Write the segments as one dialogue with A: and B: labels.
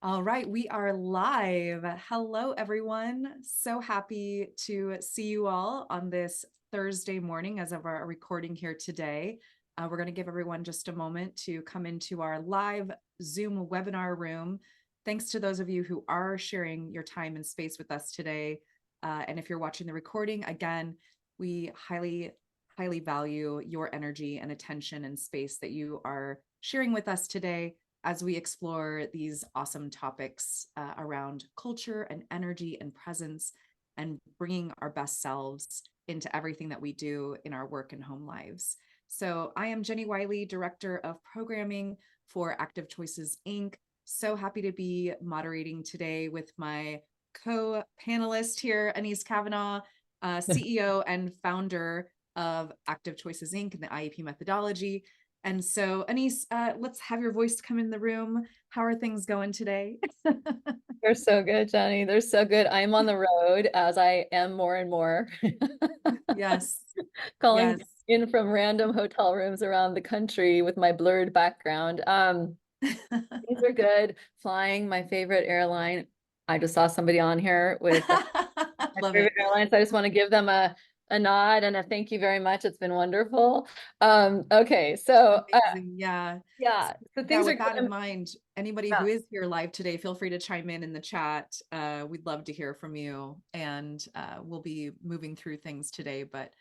A: All right, we are live. Hello, everyone. So happy to see you all on this Thursday morning as of our recording here today. We're going to give everyone just a moment to come into our live Zoom webinar room. Thanks to those of you who are sharing your time and space with us today. And if you're watching the recording, again, we highly value your energy and attention and space that you are sharing with us today as we explore these awesome topics around culture and energy and presence and bringing our best selves into everything that we do in our work and home lives. So I am Jenny Wiley, Director of Programming for Active Choices, Inc. So happy to be moderating today with my co-panelist here, Anese Cavanaugh, CEO and founder of Active Choices, Inc. and the IEP methodology. And so, Anese, let's have your voice come in the room. How are things going today?
B: They're so good, Jenny. They're so good. I'm on the road as I am more and more.
A: Yes,
B: Calling
A: yes.
B: in from random hotel rooms around the country with my blurred background. Things are good. Flying, my favorite airline. I just saw somebody on here with my
A: Love
B: favorite
A: it.
B: airlines. I just want to give them a nod and a thank you very much. It's been wonderful. Okay, so
A: Amazing. Yeah.
B: yeah, so
A: Yeah,
B: things are
A: with that in
B: going.
A: mind, anybody who is here live today, feel free to chime in the chat. We'd love to hear from you, and we'll be moving through things today. But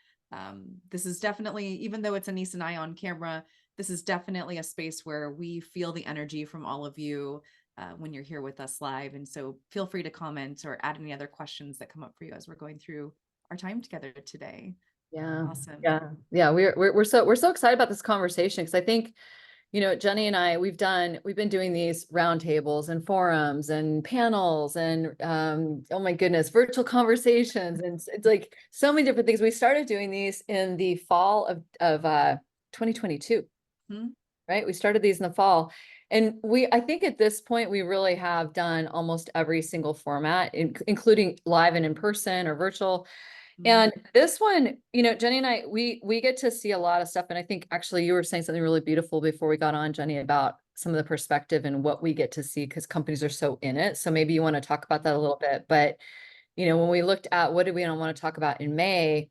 A: this is definitely, even though it's Anese and I on camera, this is definitely a space where we feel the energy from all of you when you're here with us live. And so feel free to comment or add any other questions that come up for you as we're going through our time together today.
B: Yeah,
A: Awesome.
B: yeah. We're so excited about this conversation because I think, Jenny and I, we've been doing these roundtables and forums and panels and oh my goodness, virtual conversations, and it's like so many different things. We started doing these in the fall of 2022,
A: Hmm?
B: right? We started these in the fall. And I think at this point, we really have done almost every single format, including live and in person or virtual.
A: Hmm.
B: And this one, Jenny and I, we get to see a lot of stuff. And I think actually you were saying something really beautiful before we got on, Jenny, about some of the perspective and what we get to see because companies are so in it. So maybe you want to talk about that a little bit. But, when we looked at what did we want to talk about in May,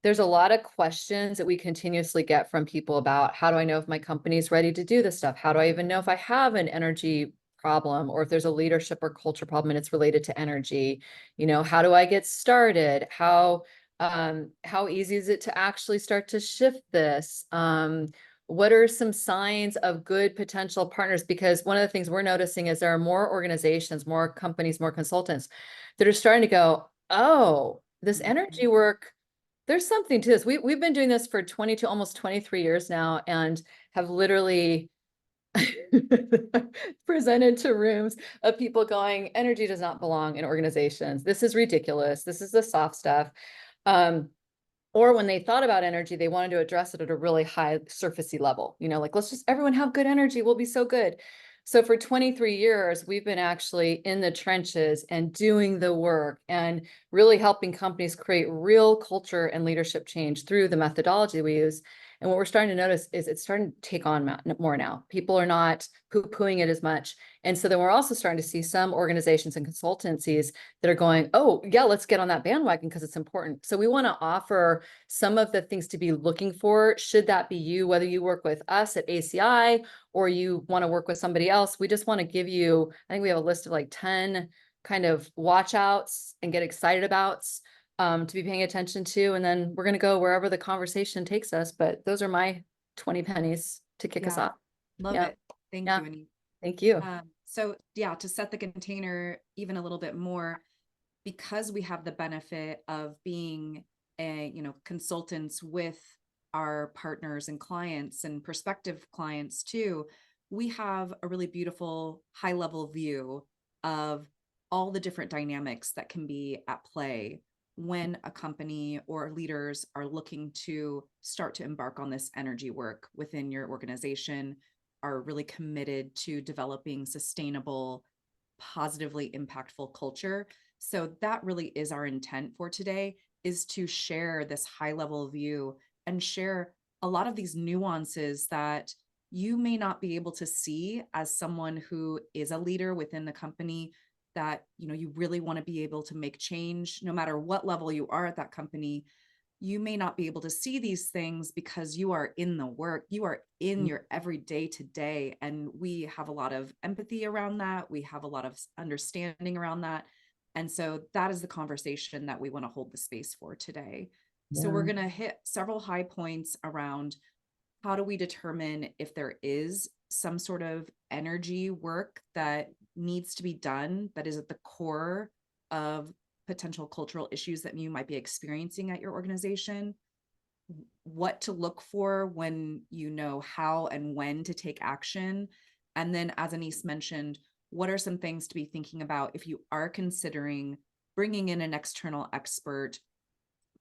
B: there's a lot of questions that we continuously get from people about how do I know if my company is ready to do this stuff? How do I even know if I have an energy problem or if there's a leadership or culture problem and it's related to energy? How do I get started? How easy is it to actually start to shift this? What are some signs of good potential partners? Because one of the things we're noticing is there are more organizations, more companies, more consultants that are starting to go, oh, this energy work, there's something to this. We've been doing this for 22, almost 23 years now, and have literally presented to rooms of people going, energy does not belong in organizations. This is ridiculous. This is the soft stuff. Or when they thought about energy, they wanted to address it at a really high surfacey level, like let's just everyone have good energy. We'll be so good. So for 23 years, we've been actually in the trenches and doing the work and really helping companies create real culture and leadership change through the methodology we use. And what we're starting to notice is it's starting to take on more now. People are not poo-pooing it as much. And so then we're also starting to see some organizations and consultancies that are going, oh, yeah, let's get on that bandwagon because it's important. So we want to offer some of the things to be looking for. Should that be you, whether you work with us at ACI or you want to work with somebody else, we just want to give you, I think we have a list of like 10 kind of watch outs and get excited abouts to be paying attention to. And then we're going to go wherever the conversation takes us. But those are my 20 pennies to kick us
A: Yeah,
B: off.
A: love
B: Yeah.
A: it. Thank
B: Yeah.
A: you, Anese.
B: Thank you.
A: So yeah, to set the container even a little bit more, because we have the benefit of being consultants with our partners and clients and prospective clients too, we have a really beautiful high level view of all the different dynamics that can be at play when a company or leaders are looking to start to embark on this energy work within your organization, are really committed to developing sustainable, positively impactful culture. So that really is our intent for today, is to share this high level view and share a lot of these nuances that you may not be able to see as someone who is a leader within the company that, you really want to be able to make change no matter what level you are at that company. You may not be able to see these things because you are in the work, you are in your everyday to day. And we have a lot of empathy around that. We have a lot of understanding around that. And so that is the conversation that we want to hold the space for today. So we're
B: Yeah.
A: going to hit several high points around how do we determine if there is some sort of energy work that needs to be done that is at the core of potential cultural issues that you might be experiencing at your organization, what to look for when you know how and when to take action. And then, as Anese mentioned, what are some things to be thinking about if you are considering bringing in an external expert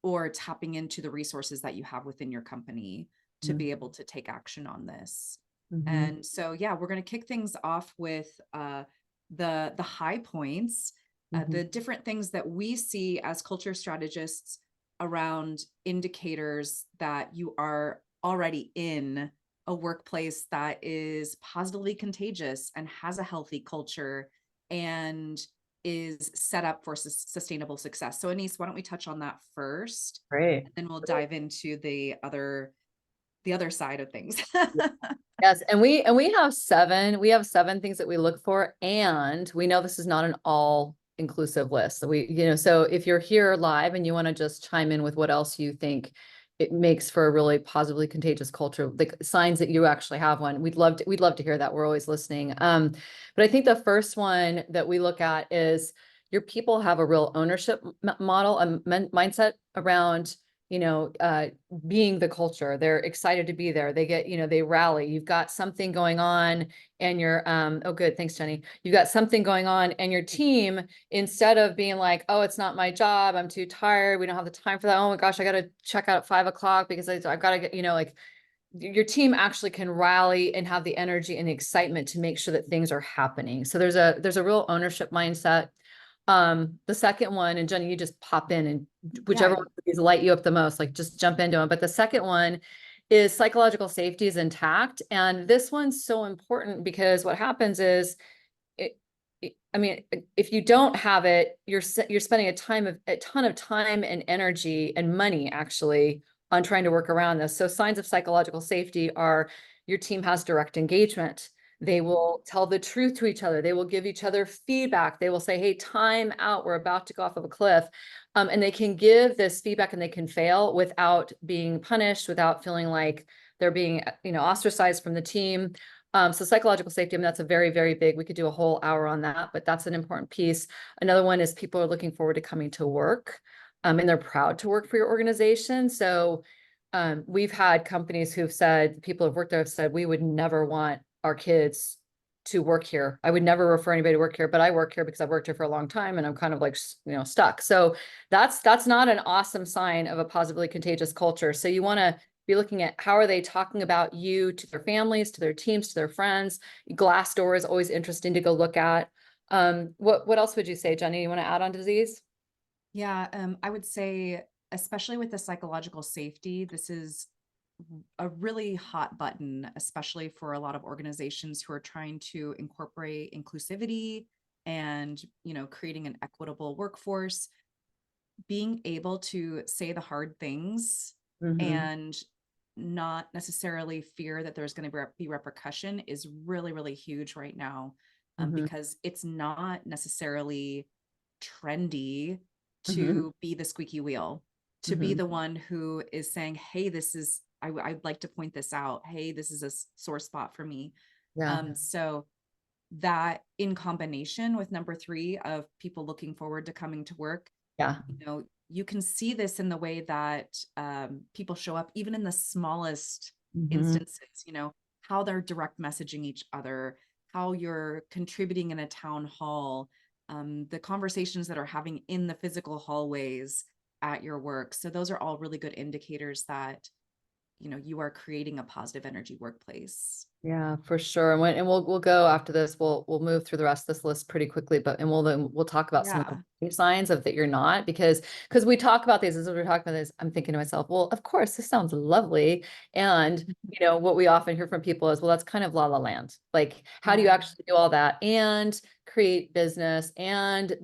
A: or tapping into the resources that you have within your company to be able to take action on this.
B: Mm-hmm.
A: And so, yeah, we're going to kick things off with the high points,
B: Mm-hmm.
A: the different things that we see as culture strategists around indicators that you are already in a workplace that is positively contagious and has a healthy culture and is set up for sustainable success. So Anese, why don't we touch on that first,
B: Great.
A: and then we'll dive into the other side of things.
B: Yes, and we have seven things that we look for, and we know this is not an all inclusive list. So so if you're here live and you want to just chime in with what else you think it makes for a really positively contagious culture, the signs that you actually have one, we'd love to hear that. We're always listening. But I think the first one that we look at is your people have a real ownership model, a mindset around being the culture. They're excited to be there. They get, they rally. You've got something going on and oh, good. Thanks, Jenny. You've got something going on and your team, instead of being like, oh, it's not my job, I'm too tired, we don't have the time for that. Oh my gosh, I got to check out at 5 o'clock because I've got to get, like your team actually can rally and have the energy and the excitement to make sure that things are happening. So there's a real ownership mindset. The second one, and Jenny, you just pop in and whichever
A: Yeah.
B: one is light you up the most, like just jump into them. But the second one is psychological safety is intact. And this one's so important because what happens is I mean, if you don't have it, you're spending a ton of time and energy and money actually on trying to work around this. So signs of psychological safety are your team has direct engagement. They will tell the truth to each other. They will give each other feedback. They will say, hey, time out. We're about to go off of a cliff. And they can give this feedback and they can fail without being punished, without feeling like they're being, ostracized from the team. So psychological safety, I mean, that's a very, very big, we could do a whole hour on that, but that's an important piece. Another one is people are looking forward to coming to work, and they're proud to work for your organization. So we've had companies who've said, people who've worked there have said, we would never want our kids to work here. I would never refer anybody to work here, but I work here because I've worked here for a long time and I'm kind of like, stuck. So that's not an awesome sign of a positively contagious culture. So you want to be looking at how are they talking about you to their families, to their teams, to their friends. Glassdoor is always interesting to go look at. What else would you say, Jenny? You want to add on to these?
A: Yeah, I would say, especially with the psychological safety, this is a really hot button, especially for a lot of organizations who are trying to incorporate inclusivity and, creating an equitable workforce. Being able to say the hard things
B: Mm-hmm.
A: and not necessarily fear that there's going to be repercussion is really, really huge right now,
B: Mm-hmm.
A: because it's not necessarily trendy
B: Mm-hmm.
A: to be the squeaky wheel, to be
B: Mm-hmm.
A: the one who is saying, hey, I'd like to point this out. Hey, this is a sore spot for me.
B: Yeah.
A: So that in combination with number three of people looking forward to coming to work,
B: Yeah.
A: you can see this in the way that people show up, even in the smallest
B: Mm-hmm.
A: instances, how they're direct messaging each other, how you're contributing in a town hall, the conversations that are having in the physical hallways at your work. So those are all really good indicators that you are creating a positive energy workplace.
B: Yeah, for sure. And we'll go after this. We'll move through the rest of this list pretty quickly, but we'll talk about some of
A: Yeah.
B: the signs of that you're not, because we talk about these as we're talking about this. I'm thinking to myself, well, of course, this sounds lovely. And what we often hear from people is, well, that's kind of la la land. Like, how do you
A: Yeah.
B: actually do all that and create business and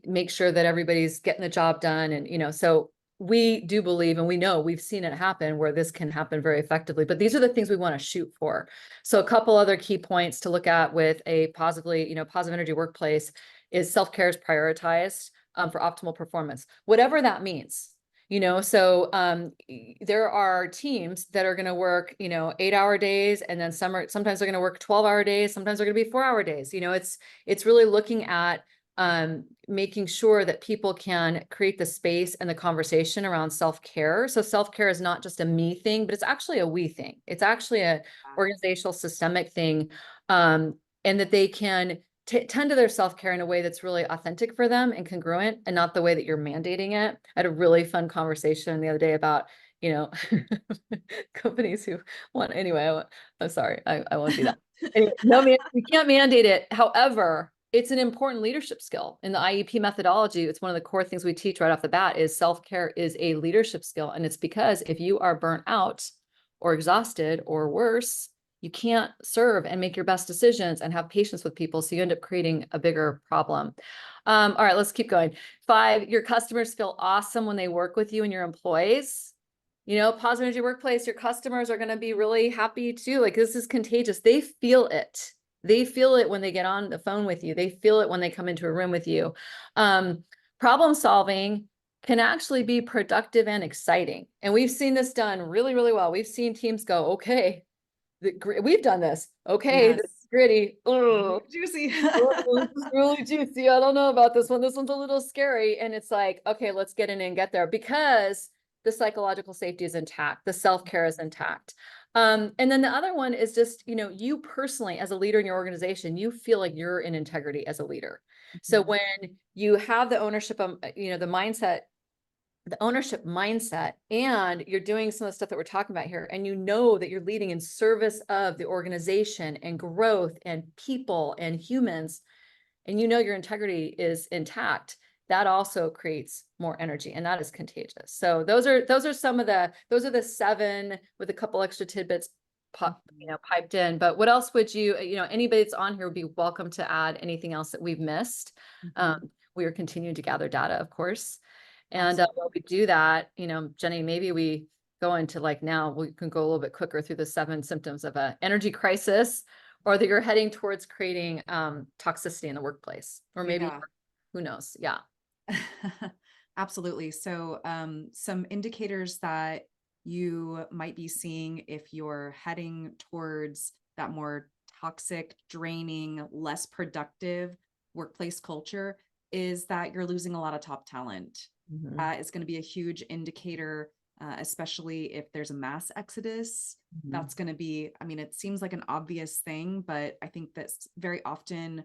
B: make sure that everybody's getting the job done? And so we do believe, and we know we've seen it happen where this can happen very effectively, but these are the things we want to shoot for. So a couple other key points to look at with a positive energy workplace is self-care is prioritized for optimal performance, whatever that means. So there are teams that are going to work, 8-hour days, and then sometimes they're going to work 12-hour days. Sometimes they're going to be 4-hour days. It's really looking at making sure that people can create the space and the conversation around self-care. So self-care is not just a me thing, but it's actually a we thing. It's actually a organizational systemic thing. And that they can tend to their self-care in a way that's really authentic for them and congruent, and not the way that you're mandating it. I had a really fun conversation the other day about, companies who want, anyway, I'm sorry, I won't do that. Anyway, no, man, we can't mandate it. However, it's an important leadership skill in the IEP methodology. It's one of the core things we teach right off the bat is self-care is a leadership skill. And it's because if you are burnt out or exhausted or worse, you can't serve and make your best decisions and have patience with people. So you end up creating a bigger problem. All right, let's keep going. 5, your customers feel awesome when they work with you and your employees. Positive energy workplace, your customers are going to be really happy too. Like, this is contagious. They feel it. They feel it when they get on the phone with you. They feel it when they come into a room with you. Problem solving can actually be productive and exciting. And we've seen this done really, really well. We've seen teams go, okay, we've done this. Okay,
A: Yes.
B: this is gritty. Oh,
A: Juicy.
B: this is really juicy. I don't know about this one. This one's a little scary. And it's like, okay, let's get in and get there, because the psychological safety is intact. The self-care is intact. And then the other one is just, you personally, as a leader in your organization, you feel like you're in integrity as a leader. So when you have the ownership of, the ownership mindset, and you're doing some of the stuff that we're talking about here, and that you're leading in service of the organization and growth and people and humans, and your integrity is intact, that also creates more energy, and that is contagious. So those are the 7 with a couple extra tidbits piped in. But what else would anybody that's on here would be welcome to add anything else that we've missed. We are continuing to gather data, of course. And while we do that, Jenny, maybe we go into now we can go a little bit quicker through the 7 symptoms of an energy crisis, or that you're heading towards creating toxicity in the workplace, or maybe, who knows? Yeah.
A: Absolutely. So some indicators that you might be seeing if you're heading towards that more toxic, draining, less productive workplace culture is that you're losing a lot of top talent. It's going to be a huge indicator, especially if there's a mass exodus. That's going to be, it seems like an obvious thing, but I think that's very often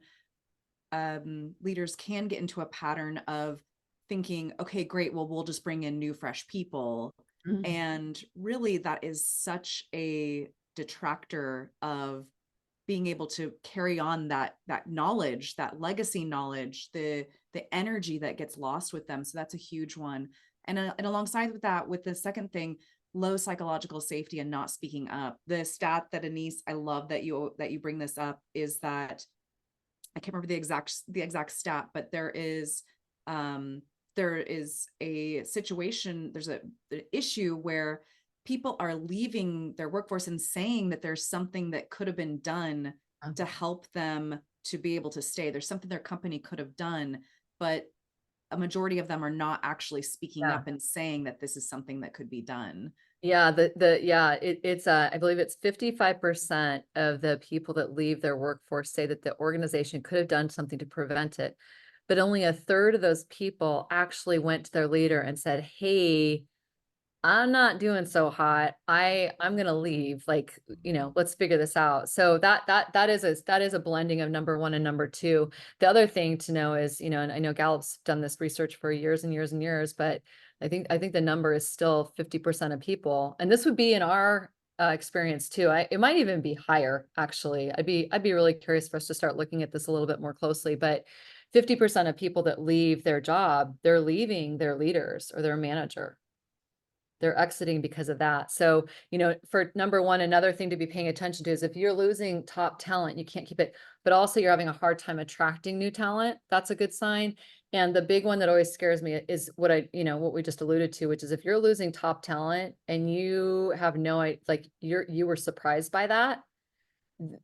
A: leaders can get into a pattern of thinking, okay, great, well, we'll just bring in new, fresh people. And really, that is such a detractor of being able to carry on that knowledge, that legacy knowledge, the energy that gets lost with them. So that's a huge one. And alongside with that, with the second thing, low psychological safety and not speaking up. The stat that Anese, I love that you bring this up, is that I can't remember the exact stat, but there is a situation, there's an issue where people are leaving their workforce and saying that there's something that could have been done to help them to be able to stay. There's something their company could have done, but a majority of them are not actually speaking up and saying that this is something that could be done.
B: Yeah, it's I believe it's 55% of the people that leave their workforce say that the organization could have done something to prevent it. But only a third of those people actually went to their leader and said, hey, I'm not doing so hot. I'm going to leave. Let's figure this out. So that is a blending of number 1 and number 2. The other thing to know is, and I know Gallup's done this research for years and years and years, but I think the number is still 50% of people, and this would be in our experience too. It might even be higher, actually. I'd be really curious for us to start looking at this a little bit more closely, but 50% of people that leave their job, they're leaving their leaders or their manager. They're exiting because of that. So, for number one, another thing to be paying attention to is if you're losing top talent, you can't keep it, but also you're having a hard time attracting new talent. That's a good sign. And the big one that always scares me is what we just alluded to, which is if you're losing top talent and you have no, like you were surprised by that,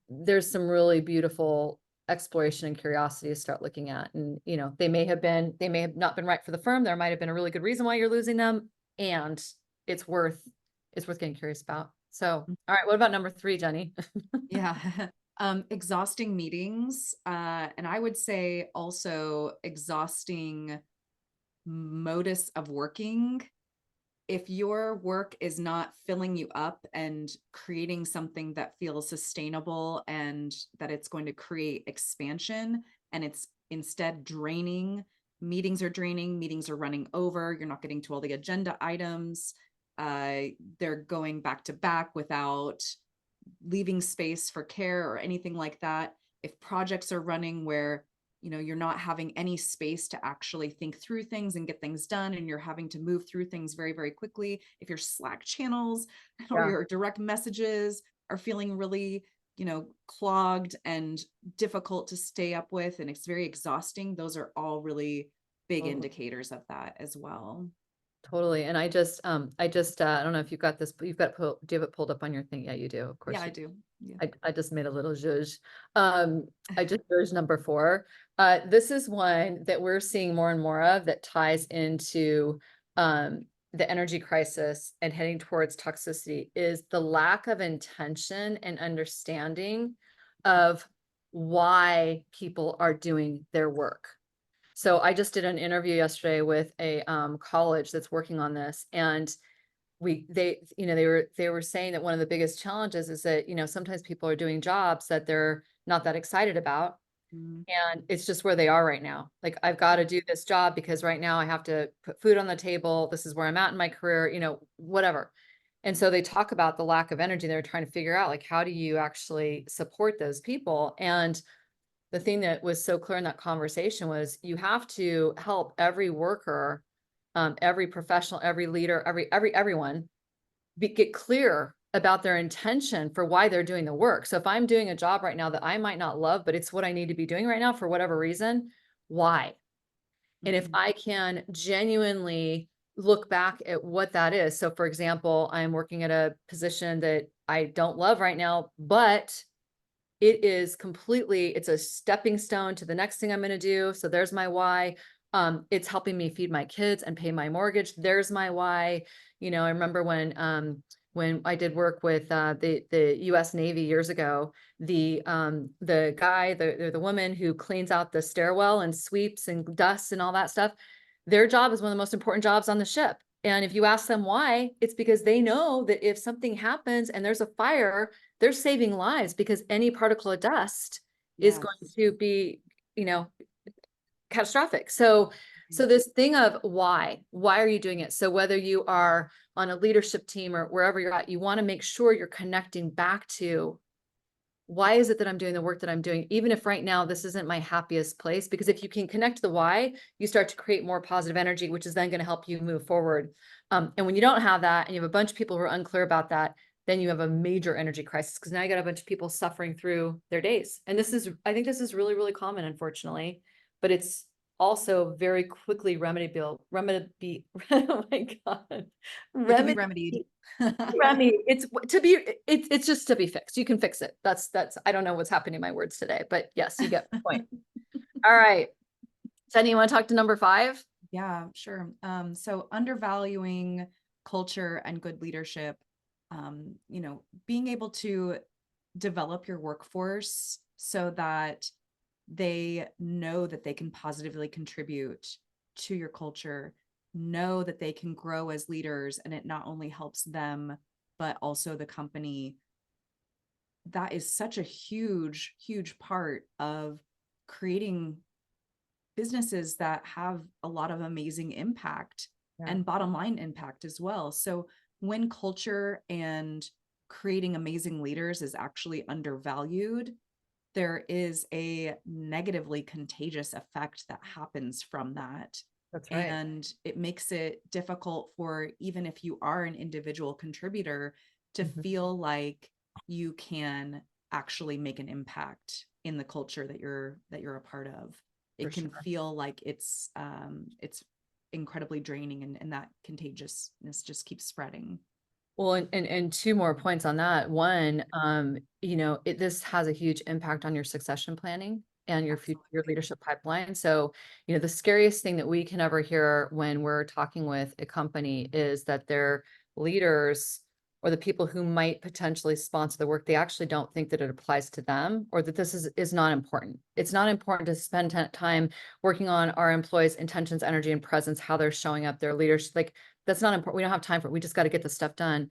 B: there's some really beautiful exploration and curiosity to start looking at. And, they may have not been right for the firm. There might have been a really good reason why you're losing them. And it's worth, getting curious about. So, all right, what about number 3, Jenny?
A: Yeah. Exhausting meetings. And I would say also exhausting modus of working. If your work is not filling you up and creating something that feels sustainable and that it's going to create expansion, and it's instead draining, meetings are draining, meetings are running over, you're not getting to all the agenda items, they're going back to back without leaving space for care or anything like that. If projects are running where you're not having any space to actually think through things and get things done, and you're having to move through things very, very quickly. If your Slack channels or
B: Yeah,
A: your direct messages are feeling really, clogged and difficult to stay up with, and it's very exhausting, those are all really big
B: totally.
A: indicators of that as well.
B: Totally. And I don't know if you've got this, but do you have it pulled up on your thing? Yeah, you do. Of
A: Yeah,
B: course
A: I
B: you do.
A: do. Yeah.
B: I just made a little zhuzh. I just zhuzh number 4. This is one that we're seeing more and more of that ties into the energy crisis and heading towards toxicity is the lack of intention and understanding of why people are doing their work. So I just did an interview yesterday with a college that's working on this, and they were saying that one of the biggest challenges is that sometimes people are doing jobs that they're not that excited about,
A: Mhm.
B: and it's just where they are right now. Like, I've got to do this job because right now I have to put food on the table. This is where I'm at in my career, whatever. And so they talk about the lack of energy. They're trying to figure out, like, how do you actually support those people? And the thing that was so clear in that conversation was you have to help every worker, every professional, every leader, everyone get clear about their intention for why they're doing the work. So if I'm doing a job right now that I might not love, but it's what I need to be doing right now for whatever reason, why? And if
A: Mhm.
B: I can genuinely look back at what that is. So for example, I'm working at a position that I don't love right now, but it's a stepping stone to the next thing I'm going to do. So there's my why. It's helping me feed my kids and pay my mortgage. There's my why. I remember when I did work with the U.S. Navy years ago, the woman who cleans out the stairwell and sweeps and dusts and all that stuff, their job is one of the most important jobs on the ship. And if you ask them why, it's because they know that if something happens and there's a fire, they're saving lives, because any particle of dust is going
A: Yes.
B: to be, you know, catastrophic. So this thing of why are you doing it? So whether you are on a leadership team or wherever you're at, you want to make sure you're connecting back to why is it that I'm doing the work that I'm doing, even if right now this isn't my happiest place? Because if you can connect to the why, you start to create more positive energy, which is then going to help you move forward. And when you don't have that, and you have a bunch of people who are unclear about that, then you have a major energy crisis, because now you got a bunch of people suffering through their days. And I think this is really, really common, unfortunately, but it's also very quickly oh my God,
A: It can be
B: remedy.
A: remedied.
B: Remy, it's just to be fixed. You can fix it. That's I don't know what's happening in my words today, but yes, you get the point. All right. Jenny, you want to talk to number 5?
A: Yeah, sure. So undervaluing culture and good leadership, being able to develop your workforce so that they know that they can positively contribute to your culture, know that they can grow as leaders, and it not only helps them, but also the company. That is such a huge, huge part of creating businesses that have a lot of amazing impact.
B: Yeah.
A: and bottom line impact as well. So when culture and creating amazing leaders is actually undervalued, there is a negatively contagious effect that happens from that.
B: That's right.
A: And it makes it difficult for, even if you are an individual contributor, to
B: Mhm.
A: feel like you can actually make an impact in the culture that you're a part of.
B: For
A: It can
B: sure.
A: feel like it's incredibly draining, and that contagiousness just keeps spreading.
B: Well, and two more points on that. One, this has a huge impact on your succession planning and your
A: Absolutely.
B: leadership pipeline. So, the scariest thing that we can ever hear when we're talking with a company is that their leaders or the people who might potentially sponsor the work, they actually don't think that it applies to them, or that this is not important. It's not important to spend time working on our employees' intentions, energy, and presence, how they're showing up, their leadership. Like, that's not important. We don't have time for it. We just got to get this stuff done.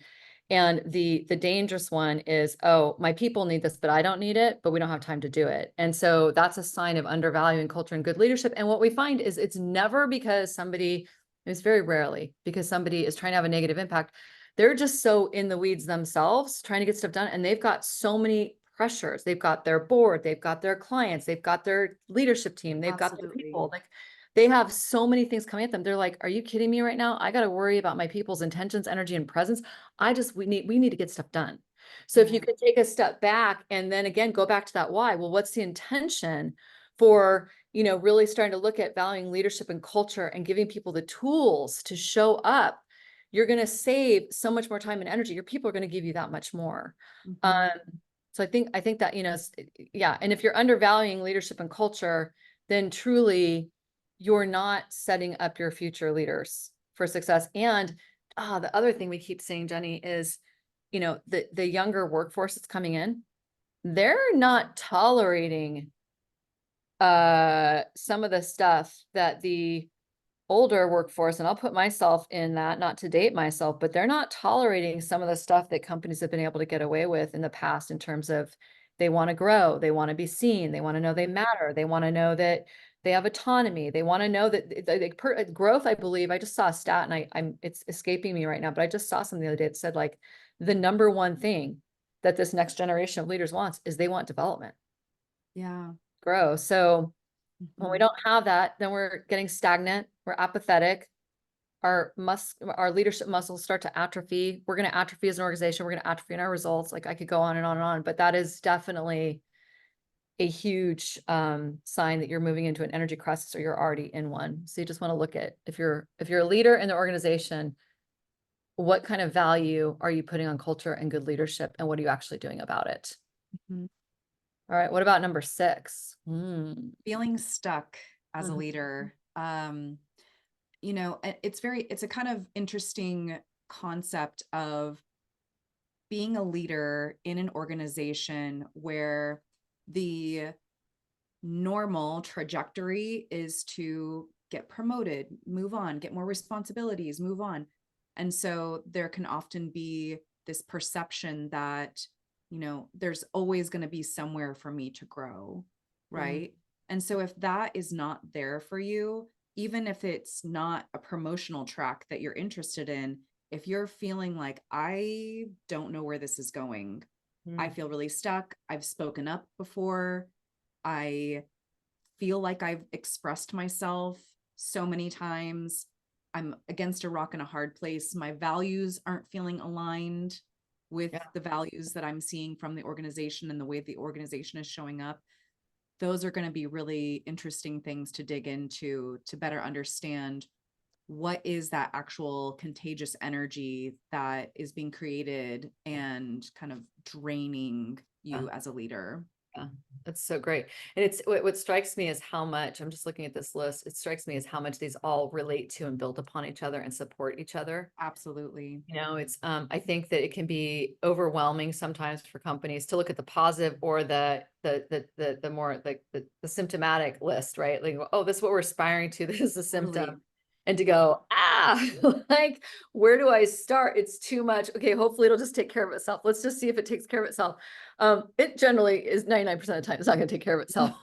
B: And the dangerous one is, oh, my people need this, but I don't need it, but we don't have time to do it. And so that's a sign of undervaluing culture and good leadership. And what we find is it's never because it's very rarely because somebody is trying to have a negative impact. They're just so in the weeds themselves, trying to get stuff done. And they've got so many pressures. They've got their board, they've got their clients, they've got their leadership team, they've got their
A: Absolutely.
B: people. Like, they have so many things coming at them. They're like, are you kidding me right now? I got to worry about my people's intentions, energy, and presence. We need to get stuff done. So if you
A: Yeah.
B: could take a step back and then again, go back to that why, well, what's the intention for, really starting to look at valuing leadership and culture and giving people the tools to show up? You're going to save so much more time and energy. Your people are going to give you that much more.
A: Mhm.
B: Um, so I think that, yeah. And if you're undervaluing leadership and culture, then truly you're not setting up your future leaders for success. And the other thing we keep saying, Jenny, is, the younger workforce that's coming in, they're not tolerating some of the stuff that the older workforce, and I'll put myself in that, not to date myself, but they're not tolerating some of the stuff that companies have been able to get away with in the past in terms of they want to grow, they want to be seen, they want to know they matter, they want to know that they have autonomy, they want to know that growth, I believe, I just saw a stat and it's escaping me right now, but I just saw something the other day that said like the number one thing that this next generation of leaders wants is they want development,
A: Yeah.
B: grow. So when we
A: Mhm.
B: don't have that, then we're getting stagnant, we're apathetic, our leadership muscles start to atrophy. We're going to atrophy as an organization. We're going to atrophy in our results. Like, I could go on and on and on, but that is definitely a huge sign that you're moving into an energy crisis or you're already in one. So you just want to look at, if you're a leader in the organization, what kind of value are you putting on culture and good leadership, and what are you actually doing about it?
A: Mhm.
B: All right. What about number 6?
A: Feeling stuck as a
B: Mhm.
A: leader. It's a kind of interesting concept of being a leader in an organization where the normal trajectory is to get promoted, move on, get more responsibilities, move on. And so there can often be this perception that, there's always going to be somewhere for me to grow.
B: Mhm.
A: Right. And so if that is not there for you, even if it's not a promotional track that you're interested in, if you're feeling like, I don't know where this is going, I
B: Mhm.
A: feel really stuck, I've spoken up before, I feel like I've expressed myself so many times. I'm against a rock and a hard place. My values aren't feeling aligned with
B: Yeah.
A: the values that I'm seeing from the organization and the way the organization is showing up. Those are going to be really interesting things to dig into to better understand what is that actual contagious energy that is being created and kind of draining
B: Yeah.
A: you as a leader.
B: Yeah, that's so great. And it's what strikes me is how much, I'm just looking at this list, it strikes me as how much these all relate to and build upon each other and support each other.
A: Absolutely.
B: It's I think that it can be overwhelming sometimes for companies to look at the positive or the more like the symptomatic list, right? Like, oh, this is what we're aspiring to. This is a symptom.
A: Totally.
B: And to go, like, where do I start? It's too much. Okay, hopefully it'll just take care of itself. Let's just see if it takes care of itself. It generally is 99% of the time, it's not going to take care of itself.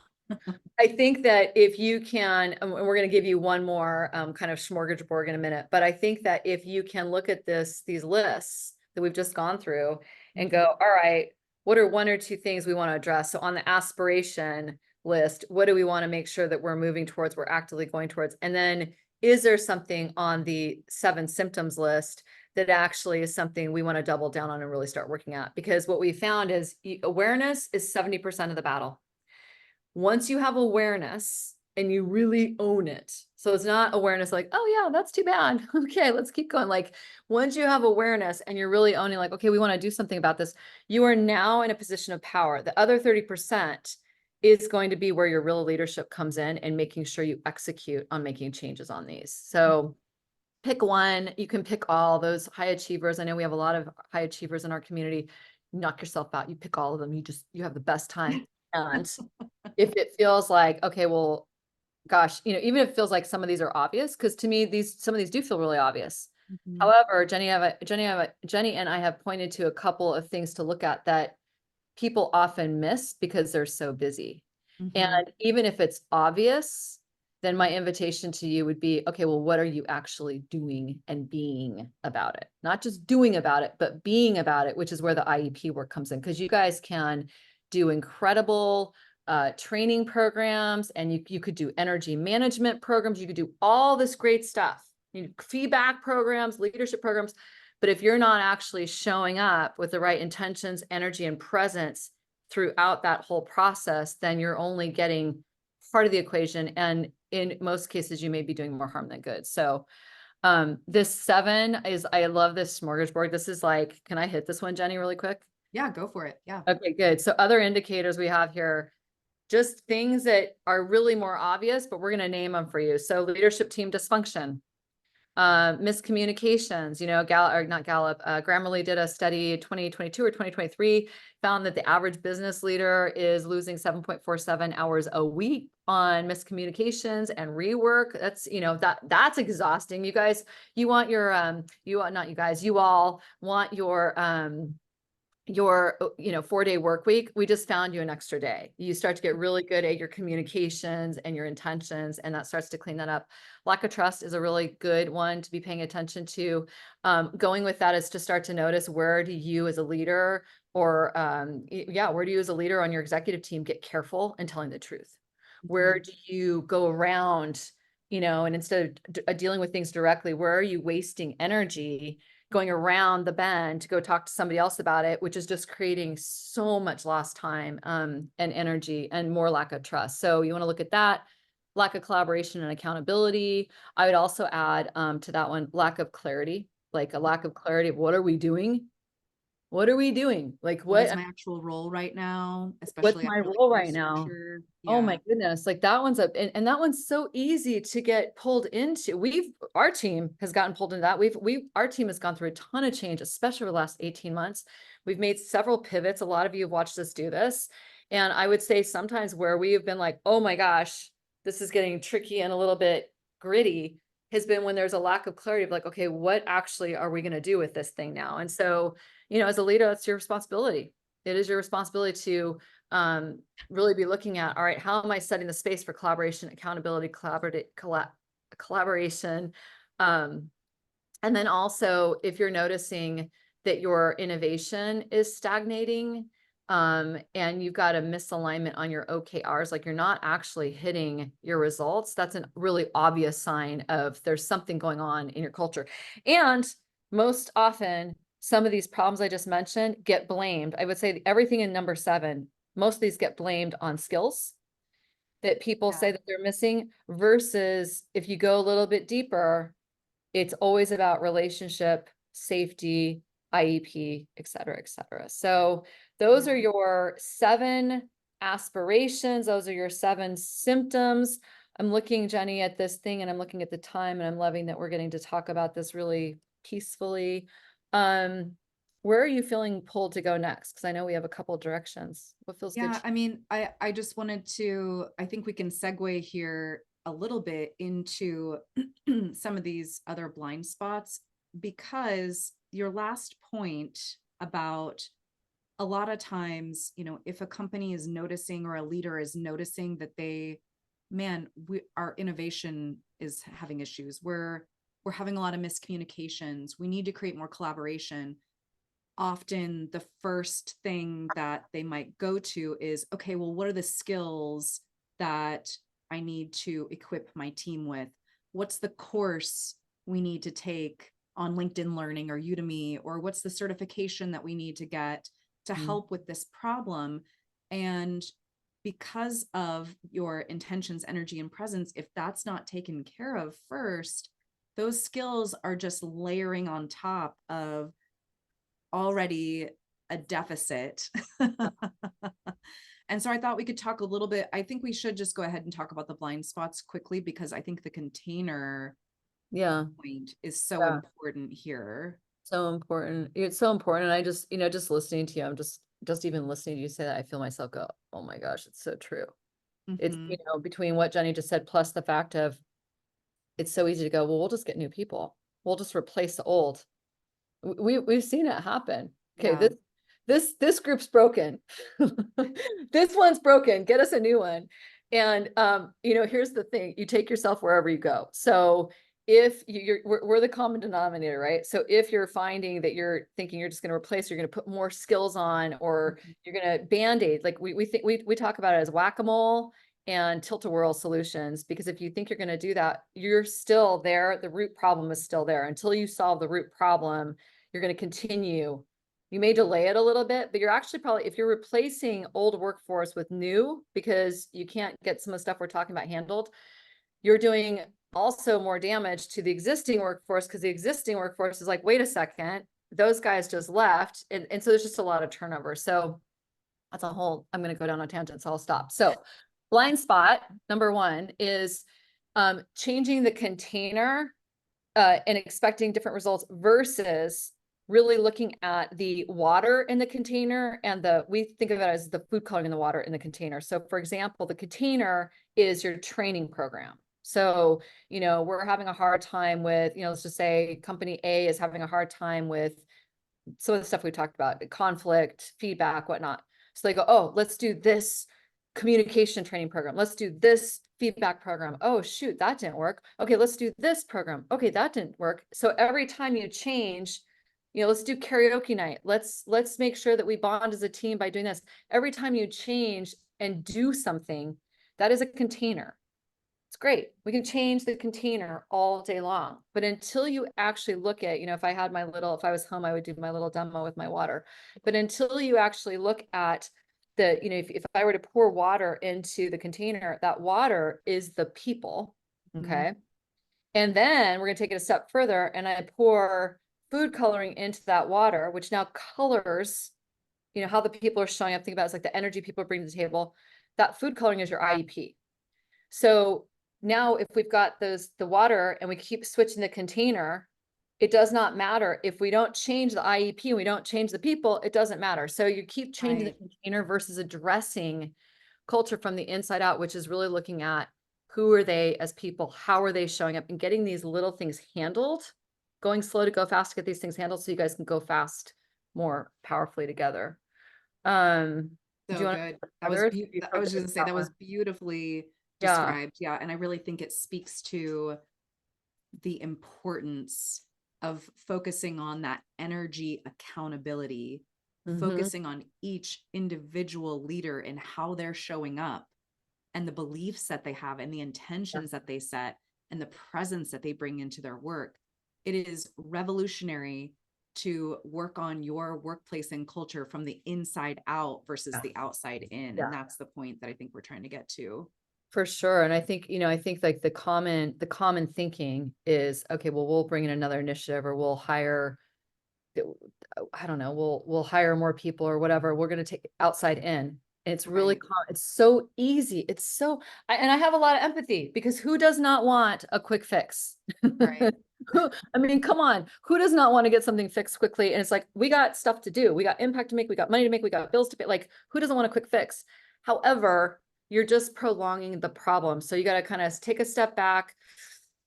B: I think that if you can, and we're going to give you one more kind of smorgasbord in a minute, but I think that if you can look at these lists that we've just gone through and go, all right, what are one or two things we want to address? So on the aspiration list, what do we want to make sure that we're moving towards, we're actively going towards? And then is there something on the 7 symptoms list that actually is something we want to double down on and really start working at? Because what we found is awareness is 70% of the battle. Once you have awareness and you really own it, so it's not awareness like, oh yeah, that's too bad. Okay, let's keep going. Like once you have awareness and you're really owning like, okay, we want to do something about this, you are now in a position of power. The other 30% is going to be where your real leadership comes in and making sure you execute on making changes on these. So pick one. You can pick all those high achievers. I know we have a lot of high achievers in our community. Knock yourself out. You pick all of them. You have the best time. And if it feels like, okay, well, gosh, even if it feels like some of these are obvious, because to me, some of these do feel really obvious.
A: Mhm.
B: However, Jenny and I have pointed to a couple of things to look at that people often miss because they're so busy.
A: Mhm.
B: And even if it's obvious, then my invitation to you would be, okay, well, what are you actually doing and being about it? Not just doing about it, but being about it, which is where the IEP work comes in. Because you guys can do incredible training programs, and you could do energy management programs. You could do all this great stuff, feedback programs, leadership programs. But if you're not actually showing up with the right intentions, energy, and presence throughout that whole process, then you're only getting part of the equation. And in most cases, you may be doing more harm than good. So this 7 is, I love this smorgasbord. This is like, can I hit this one, Jenny, really quick?
A: Yeah, go for it. Yeah.
B: Okay, good. So other indicators we have here, just things that are really more obvious, but we're going to name them for you. So leadership team dysfunction, miscommunications, Grammarly did a study 2022 or 2023, found that the average business leader is losing 7.47 hours a week on miscommunications and rework. That's, that's exhausting. You guys, you all want your 4-day work week. We just found you an extra day. You start to get really good at your communications and your intentions, and that starts to clean that up. Lack of trust is a really good one to be paying attention to. Going with that is to start to notice, where do you as a leader, or where do you as a leader on your executive team get careful in telling the truth? Where
A: Mhm.
B: do you go around, and instead of dealing with things directly, where are you wasting energy going around the bend to go talk to somebody else about it, which is just creating so much lost time and energy and more lack of trust. So you want to look at that. Lack of collaboration and accountability. I would also add to that one, lack of clarity, like a lack of clarity of what are we doing? What are we doing? Like
A: What is my actual role right now?
B: what's
A: Especially
B: my
A: after like
B: role right now?
A: restructure.
B: Oh
A: Yeah.
B: my goodness. Like that one's and that one's so easy to get pulled into. Our team has gotten pulled into that. Our team has gone through a ton of change, especially over the last 18 months. We've made several pivots. A lot of you have watched us do this. And I would say sometimes where we have been like, oh my gosh, this is getting tricky and a little bit gritty, has been when there's a lack of clarity of like, okay, what actually are we going to do with this thing now? And so, as a leader, that's your responsibility. It is your responsibility to really be looking at, all right, how am I setting the space for collaboration, accountability, collaboration? And then also, if you're noticing that your innovation is stagnating, and you've got a misalignment on your OKRs, like you're not actually hitting your results, that's a really obvious sign of there's something going on in your culture. And most often, some of these problems I just mentioned get blamed. I would say everything in number 7, most of these get blamed on skills that people
A: Yeah.
B: say that they're missing, versus if you go a little bit deeper, it's always about relationship, safety, IEP, et cetera, et cetera. So those are
A: Yeah.
B: your 7 aspirations. Those are your 7 symptoms. I'm looking, Jenny, at this thing, and I'm looking at the time, and I'm loving that we're getting to talk about this really peacefully. Where are you feeling pulled to go next? Because I know we have a couple of directions. What feels good
A: Yeah,
B: to
A: I mean, I just wanted to, I think we can segue here a little bit into some of these other blind spots, because your last point about a lot of times, if a company is noticing or a leader is noticing that our innovation is having issues. We're having a lot of miscommunications. We need to create more collaboration. Often the first thing that they might go to is, okay, well, what are the skills that I need to equip my team with? What's the course we need to take on LinkedIn Learning or Udemy, or what's the certification that we need to get to help with this problem? And because of your intentions, energy, and presence, if that's not taken care of first, those skills are just layering on top of already a deficit. And so I thought we could talk a little bit. I think we should just go ahead and talk about the blind spots quickly, because I think the container
B: Yeah.
A: point is so
B: Yeah.
A: important here.
B: So important. It's so important. I just, just listening to you, I'm just even listening to you say that, I feel myself go, oh my gosh, it's so true. It's,
A: Mm-hmm.
B: between what Jenny just said, plus the fact of it's so easy to go, well, we'll just get new people. We'll just replace the old. We've seen it happen. Okay,
A: Yeah.
B: this group's broken. This one's broken. Get us a new one. And here's the thing: you take yourself wherever you go. So if we're the common denominator, right? So if you're finding that you're thinking you're just going to replace, you're going to put more skills on, or you're going to band-aid, like we think we talk about it as whack-a-mole and tilt-a-whirl solutions, because if you think you're going to do that, you're still there. The root problem is still there. Until you solve the root problem, you're going to continue. You may delay it a little bit, but you're actually probably, if you're replacing old workforce with new, because you can't get some of the stuff we're talking about handled, you're doing also more damage to the existing workforce, because the existing workforce is like, wait a second, those guys just left. And so there's just a lot of turnover. So that's a whole, I'm going to go down a tangent, so I'll stop. So blind spot number one is changing the container and expecting different results versus really looking at the water in the container, and we think of it as the food coloring in the water in the container. So for example, the container is your training program. So, we're having a hard time with, let's just say company A is having a hard time with some of the stuff we talked about, conflict, feedback, whatnot. So they go, oh, let's do this communication training program. Let's do this feedback program. Oh, shoot, that didn't work. Okay, let's do this program. Okay, that didn't work. So every time you change, let's do karaoke night. Let's make sure that we bond as a team by doing this. Every time you change and do something, that is a container. It's great. We can change the container all day long, but until you actually look at, if I was home, I would do my little demo with my water, but until you actually look at if I were to pour water into the container, that water is the people. Okay. And then we're going to take it a step further, and I pour food coloring into that water, which now colors, how the people are showing up. Think about it, it's like the energy people bring to the table. That food coloring is your IEP. So now if we've got the water and we keep switching the container, it does not matter. If we don't change the IEP and we don't change the people, it doesn't matter. So you keep changing the container versus addressing culture from the inside out, which is really looking at who are they as people, how are they showing up, and getting these little things handled, going slow to go fast to get these things handled so you guys can go fast more powerfully together. Do you
A: So
B: want
A: good.
B: to
A: I was just
B: focus
A: gonna say
B: that
A: that was
B: one?
A: beautifully
B: Yeah.
A: described. Yeah. And I really think it speaks to the importance of focusing on that energy accountability, focusing on each individual leader and how they're showing up, and the beliefs that they have, and the intentions that they set, and the presence that they bring into their work. It is revolutionary to work on your workplace and culture from the inside out versus
B: Yeah.
A: the outside in.
B: Yeah.
A: And that's the point that I think we're trying to get to.
B: For sure. And I think, like the common thinking is, okay, well, we'll bring in another initiative, or we'll hire, I don't know, we'll hire more people or whatever. We're going to take outside in. And it's really, it's so easy. And I have a lot of empathy, because who does not want a quick fix?
A: Right.
B: I mean, come on, who does not want to get something fixed quickly? And it's like, we got stuff to do. We got impact to make. We got money to make. We got bills to pay. Like, who doesn't want a quick fix? However, you're just prolonging the problem. So you got to kind of take a step back,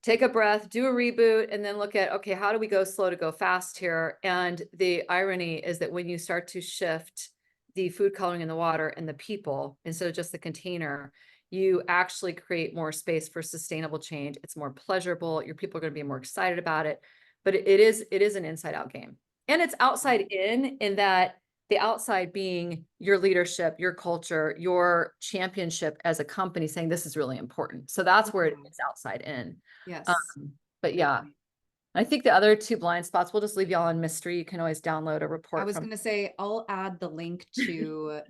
B: take a breath, do a reboot, and then look at, okay, how do we go slow to go fast here? And the irony is that when you start to shift the food coloring in the water and the people instead of just the container, you actually create more space for sustainable change. It's more pleasurable. Your people are going to be more excited about it. But it is an inside out game. And it's outside in that the outside being your leadership, your culture, your championship as a company saying this is really important. So that's where
A: Mhm.
B: it's outside in.
A: Yes.
B: But
A: Great
B: yeah,
A: point.
B: I think the other two blind spots, we'll just leave y'all on mystery. You can always download a
A: I
B: report
A: was
B: from.
A: going to say, I'll add the link to,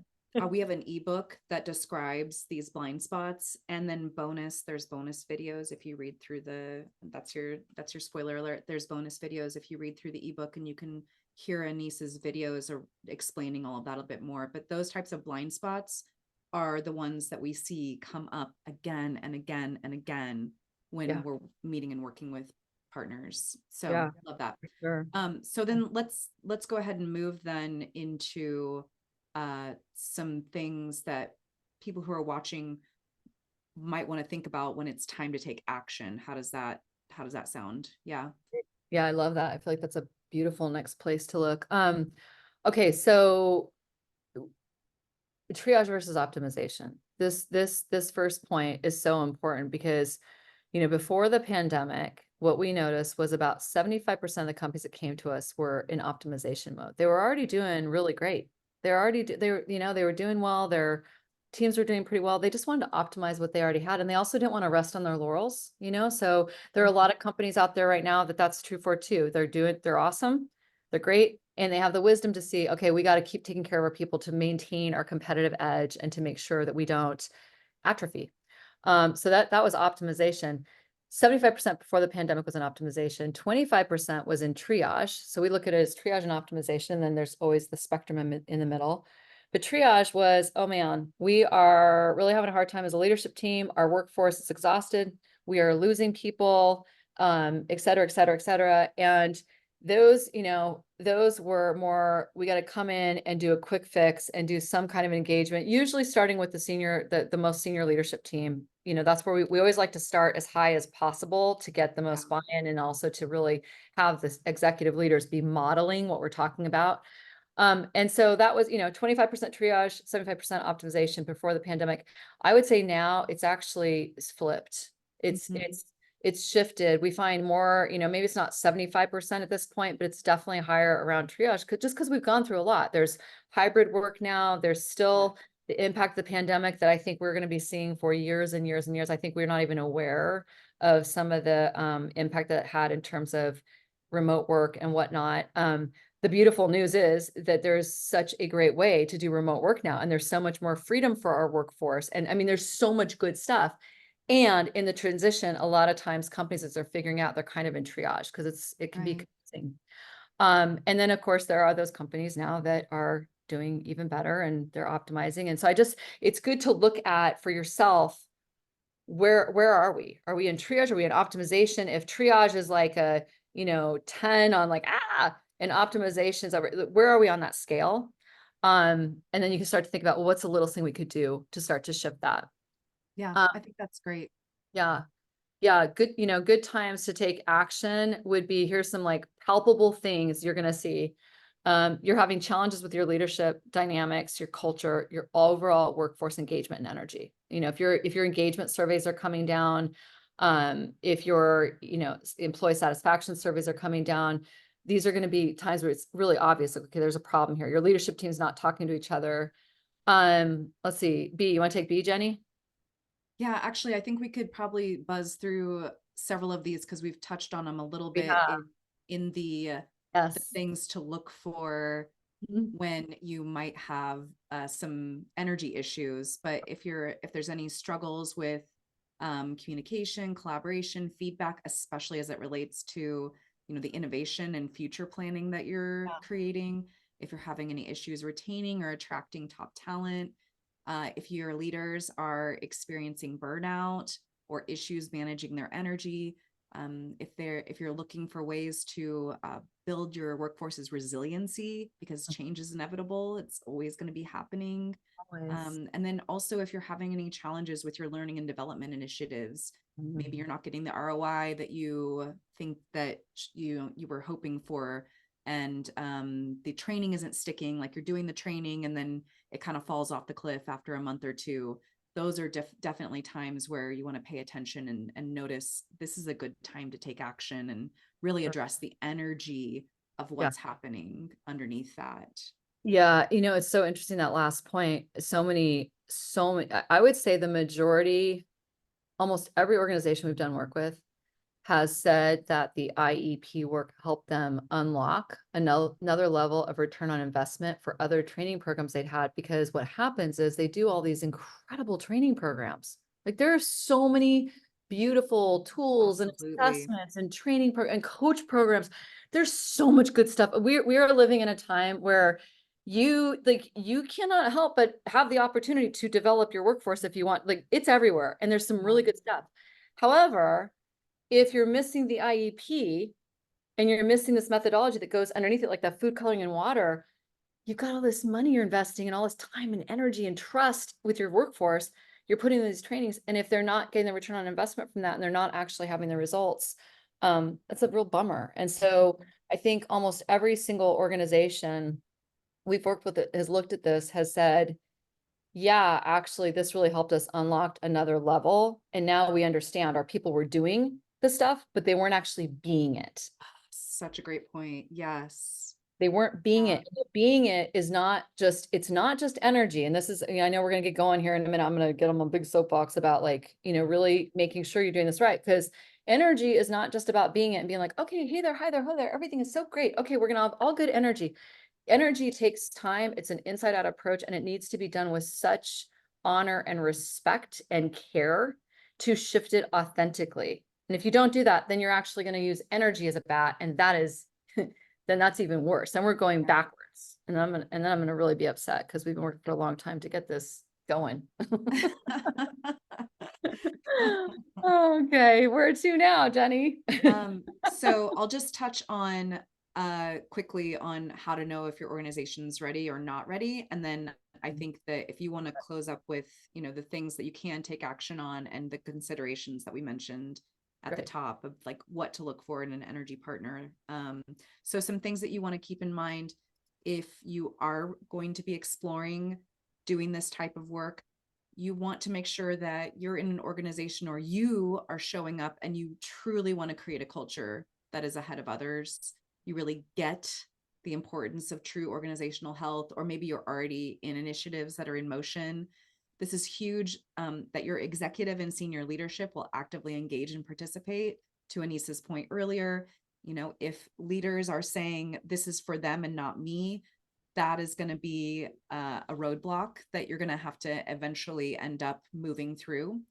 A: we have an ebook that describes these blind spots. And then there's bonus videos. If you read through that's your spoiler alert. There's bonus videos if you read through the ebook, and you can hear Anese's videos or explaining all of that a bit more. But those types of blind spots are the ones that we see come up again and again and again when
B: Yeah,
A: we're meeting and working with partners. So
B: yeah,
A: love that.
B: for sure.
A: So then let's go ahead and move then into some things that people who are watching might want to think about when it's time to take action. How does that sound? Yeah.
B: Yeah, I love that. I feel like that's a beautiful next place to look. Okay, so triage versus optimization. This first point is so important because, before the pandemic, what we noticed was about 75% of the companies that came to us were in optimization mode. They were already doing really great. They're already, they were, they were doing well. Their teams were doing pretty well. They just wanted to optimize what they already had. And they also didn't want to rest on their laurels. So there are a lot of companies out there right now that's true for too. They're awesome. They're great. And they have the wisdom to see, okay, we got to keep taking care of our people to maintain our competitive edge and to make sure that we don't atrophy. So that was optimization. 75% before the pandemic was in optimization, 25% was in triage. So we look at it as triage and optimization, and then there's always the spectrum in the middle. But triage was, oh man, we are really having a hard time as a leadership team. Our workforce is exhausted. We are losing people, et cetera, et cetera, et cetera. And those were more, we got to come in and do a quick fix and do some kind of engagement, usually starting with the most senior leadership team. That's where we always like to start as high as possible to get the
A: Yeah.
B: most buy-in and also to really have the executive leaders be modeling what we're talking about. And so that was, 25% triage, 75% optimization before the pandemic. I would say now it's flipped. It's
A: Mhm.
B: it's it's shifted. We find more, maybe it's not 75% at this point, but it's definitely higher around triage just because we've gone through a lot. There's hybrid work now. There's
A: Yeah.
B: still the impact of the pandemic that I think we're going to be seeing for years and years and years. I think we're not even aware of some of the impact that it had in terms of remote work and whatnot. The beautiful news is that there's such a great way to do remote work now, and there's so much more freedom for our workforce. And I mean, there's so much good stuff. And in the transition, a lot of times companies, as they're figuring out, they're kind of in triage because it can be
A: Right.
B: confusing. And then of course there are those companies now that are doing even better and they're optimizing. And so it's good to look at for yourself, where are we? Are we in triage? Are we in optimization? If triage is like a, 10 on like, and optimization is over, where are we on that scale? And then you can start to think about, well, what's the littlest thing we could do to start to shift that?
A: Yeah.
B: Um,
A: I think that's great.
B: yeah. Yeah, good times to take action would be, here's some like palpable things you're going to see. You're having challenges with your leadership dynamics, your culture, your overall workforce engagement and energy. If your engagement surveys are coming down, if your, employee satisfaction surveys are coming down, these are going to be times where it's really obvious, okay, there's a problem here. Your leadership team's not talking to each other. Let's see, B, you want to take B, Jenny?
A: Yeah, actually, I think we could probably buzz through several of these because we've touched on them a little
B: We
A: bit
B: have,
A: in the
B: yes.
A: things to look for
B: Mhm.
A: when you might have some energy issues. But if there's any struggles with communication, collaboration, feedback, especially as it relates to the innovation and future planning that you're creating, if you're having any issues retaining or attracting top talent, if your leaders are experiencing burnout or issues managing their energy, if you're looking for ways to build your workforce's resiliency because change is inevitable, it's always going to be happening.
B: Always.
A: And then also if you're having any challenges with your learning and development initiatives, maybe
B: Mhm.
A: you're not getting the ROI that you think that you were hoping for. and the training isn't sticking, like you're doing the training and then it kind of falls off the cliff after a month or two, those are definitely times where you want to pay attention and notice this is a good time to take action and really
B: Sure.
A: address the energy of
B: Yeah.
A: what's happening underneath that.
B: Yeah. It's so interesting that last point. So many, I would say the majority, almost every organization we've done work with has said that the IEP work helped them unlock another level of return on investment for other training programs they'd had. Because what happens is they do all these incredible training programs. Like there are so many beautiful tools and
A: Absolutely.
B: assessments and and coach programs. There's so much good stuff. We are living in a time where you cannot help but have the opportunity to develop your workforce if you want. Like it's everywhere and there's some
A: Yeah.
B: really good stuff. However, if you're missing the IEP and you're missing this methodology that goes underneath it, like that food coloring and water, you've got all this money you're investing and all this time and energy and trust with your workforce. You're putting in these trainings. And if they're not getting the return on investment from that and they're not actually having the results, that's a real bummer. And so I think almost every single organization we've worked with that has looked at this has said, yeah, actually, this really helped us unlock another level. And now we understand our people were doing the stuff, but they weren't actually being it.
A: Such a great point. Yes.
B: They weren't being
A: Yeah.
B: it. Being it is not just, it's not just energy. And this is, I know we're going to get going here in a minute. I'm going to get them a big soapbox about like, really making sure you're doing this right. Because energy is not just about being it and being like, okay, hey there, hi there, ho there. Everything is so great. Okay, we're going to have all good energy. Energy takes time. It's an inside out approach and it needs to be done with such honor and respect and care to shift it authentically. And if you don't do that, then you're actually going to use energy as a bat. And that is, then that's even worse. Then we're going
A: Yeah.
B: backwards. And then I'm gonna really be upset because we've been working for a long time to get this going. Okay, where to now, Jenny?
A: So I'll just touch on quickly on how to know if your organization's ready or not ready. And then I think that if you want to close up with, the things that you can take action on and the considerations that we mentioned at the
B: Great.
A: top of like what to look for in an energy partner. So some things that you want to keep in mind if you are going to be exploring doing this type of work, you want to make sure that you're in an organization or you are showing up and you truly want to create a culture that is ahead of others. You really get the importance of true organizational health, or maybe you're already in initiatives that are in motion. This is huge, that your executive and senior leadership will actively engage and participate. To Anese's point earlier, if leaders are saying this is for them and not me, that is going to be a roadblock that you're going to have to eventually end up moving through.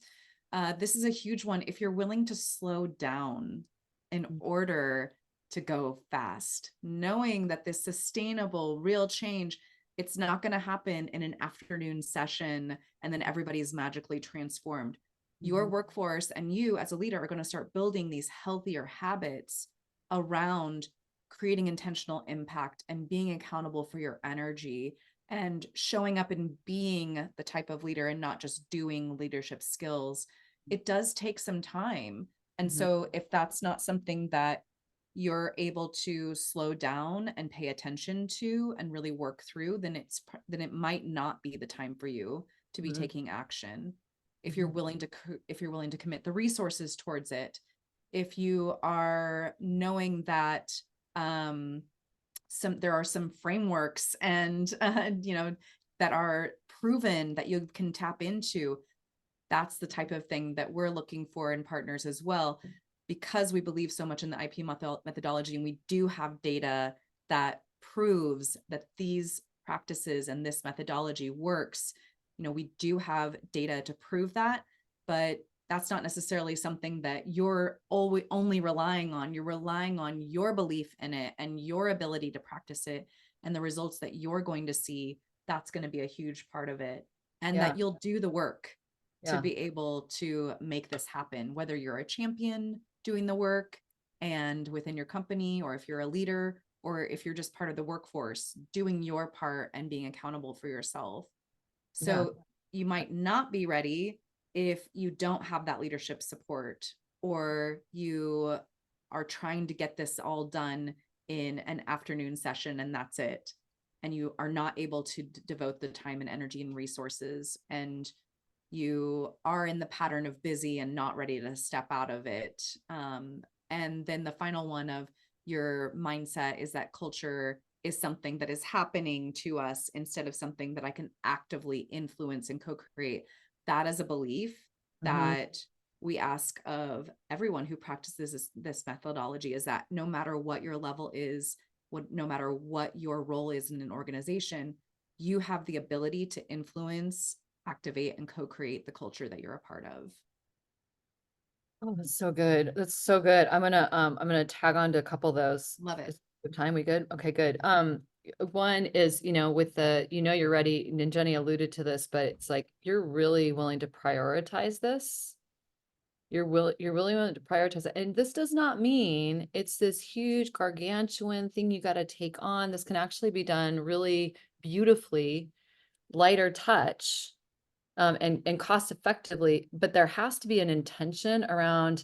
A: This is a huge one. If you're willing to slow down in order to go fast, knowing that this sustainable, real change, it's not going to happen in an afternoon session and then everybody's magically transformed. Your workforce and you as a leader are going to start building these healthier habits around creating intentional impact and being accountable for your energy and showing up and being the type of leader and not just doing leadership skills. It does take some time. And
B: Mhm.
A: so if that's not something that you're able to slow down and pay attention to and really work through, then it might not be the time for you to be
B: Mhm.
A: taking action. If you're
B: Mhm.
A: willing to commit the resources towards it, if you are knowing that um there are some frameworks and that are proven that you can tap into, that's the type of thing that we're looking for in partners as well, because we believe so much in the IP methodology and we do have data that proves that these practices and this methodology works. We do have data to prove that, but that's not necessarily something that you're always only relying on. You're relying on your belief in it and your ability to practice it and the results that you're going to see. That's going to be a huge part of it, and
B: Yeah.
A: that you'll do the work to
B: Yeah.
A: be able to make this happen, whether you're a champion doing the work and within your company, or if you're a leader, or if you're just part of the workforce doing your part and being accountable for yourself.
B: Yeah.
A: So you might not be ready if you don't have that leadership support, or you are trying to get this all done in an afternoon session and that's it, and you are not able to devote the time and energy and resources, and you are in the pattern of busy and not ready to step out of it. And then the final one of your mindset is that culture is something that is happening to us instead of something that I can actively influence and co-create. That is a belief
B: Mhm.
A: that we ask of everyone who practices this methodology, is that no matter what your level is, no matter what your role is in an organization, you have the ability to influence, activate, and co-create the culture that you're a part of.
B: Oh, that's so good. That's so good. I'm gonna tag on to a couple of those.
A: Love it.
B: Is the time we good? Okay, good. One is, with the, you're ready, and Jenny alluded to this, but it's like, you're really willing to prioritize this. You're really willing to prioritize it. And this does not mean it's this huge gargantuan thing you got to take on. This can actually be done really beautifully, lighter touch, and cost effectively, but there has to be an intention around,